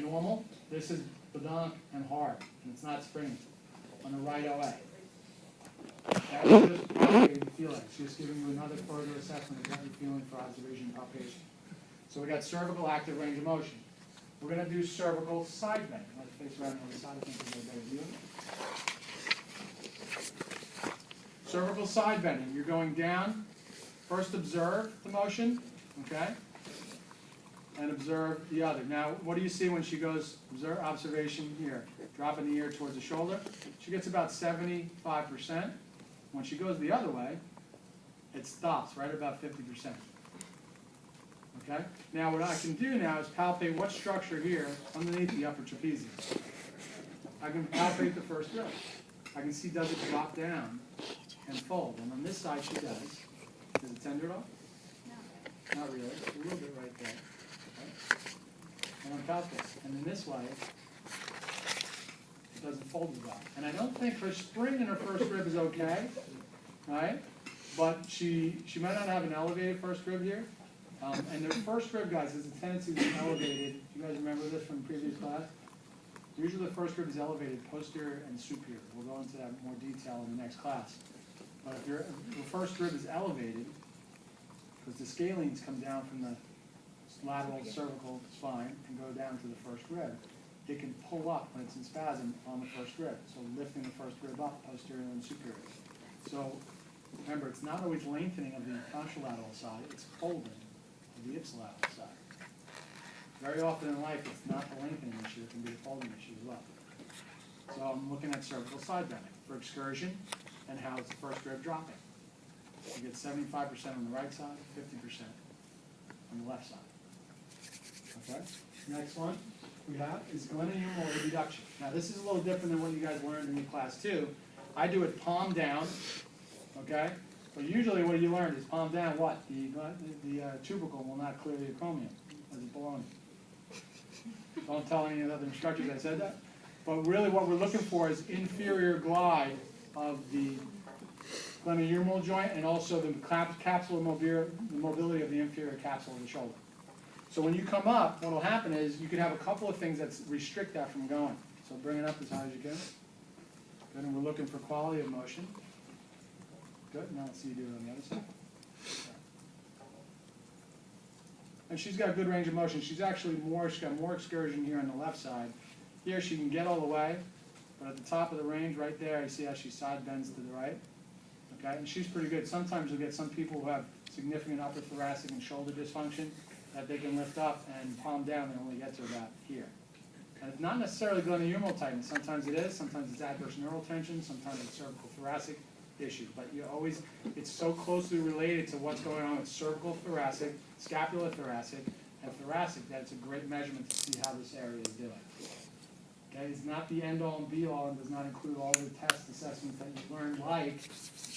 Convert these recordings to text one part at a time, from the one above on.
normal. This is bedunk and hard, and it's not springy on the right OA. That's just palpating the feeling. It's just giving you another further assessment of what you're feeling for observation and palpation. So we got cervical active range of motion. We're going to do cervical side bending. Let's face around on the side. I think we'll get a better view. Cervical side bending. You're going down. First observe the motion, okay? And observe the other. Now, what do you see when she goes, observation here, dropping the ear towards the shoulder? She gets about 75%. When she goes the other way, it stops right about 50%. Okay? Now, what I can do now is palpate what structure here underneath the upper trapezium. I can palpate the first rib. I can see, does it drop down and fold? And on this side, she does. Is it tender at all? No. Not really. A little bit right there. Okay? And I'm palpating. And in this way, it doesn't fold as well. And I don't think her spring in her first rib is okay, right? But she might not have an elevated first rib here. And the first rib, guys, has a tendency to be elevated. Do you guys remember this from previous class? Usually the first rib is elevated posterior and superior. We'll go into that in more detail in the next class. But if your first rib is elevated, because the scalenes come down from the lateral cervical spine and go down to the first rib, it can pull up when it's in spasm on the first rib. So lifting the first rib up, posterior and superior. So remember, it's not always lengthening of the contralateral side, it's folding of the ipsilateral side. Very often in life, it's not the lengthening issue, it can be the folding issue as well. So I'm looking at cervical side bending for excursion and how it's the first rib dropping. You get 75% on the right side, 50% on the left side. Okay? Next one we have is glenohumeral abduction. Now this is a little different than what you guys learned in your class 2. I do it palm down, okay? But usually what you learned is palm down what? The tubercle will not clear the acromion as it belongs. Don't tell any of the other instructors I said that. But really what we're looking for is inferior glide of the glenohumeral joint and also the capsular mobility of the inferior capsule of the shoulder. So when you come up, what will happen is you can have a couple of things that restrict that from going. So bring it up as high as you can. Good, and we're looking for quality of motion. Good, now let's see you do it on the other side. And she's got good range of motion. She's got more excursion here on the left side. Here she can get all the way, but at the top of the range right there, you see how she side bends to the right. Okay, and she's pretty good. Sometimes you'll get some people who have significant upper thoracic and shoulder dysfunction that they can lift up and palm down and only get to about here. And it's not necessarily glenohumeral tightness. Sometimes it is. Sometimes it's adverse neural tension. Sometimes it's cervical thoracic issue. But it's so closely related to what's going on with cervical thoracic, scapular thoracic, and thoracic that it's a great measurement to see how this area is doing. Okay, it's not the end-all and be-all and does not include all the test assessments that you've learned, like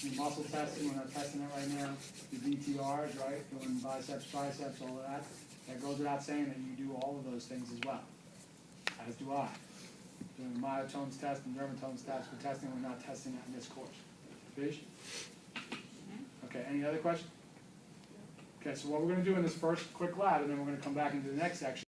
your muscle testing, we're not testing it right now, your VTRs, right, doing biceps, triceps, all of that. That goes without saying that you do all of those things as well, as do I. Doing myotones test and dermatones test for testing, we're not testing that in this course. Fish? Okay, any other questions? Okay, so what we're going to do in this first quick lab, and then we're going to come back into the next section.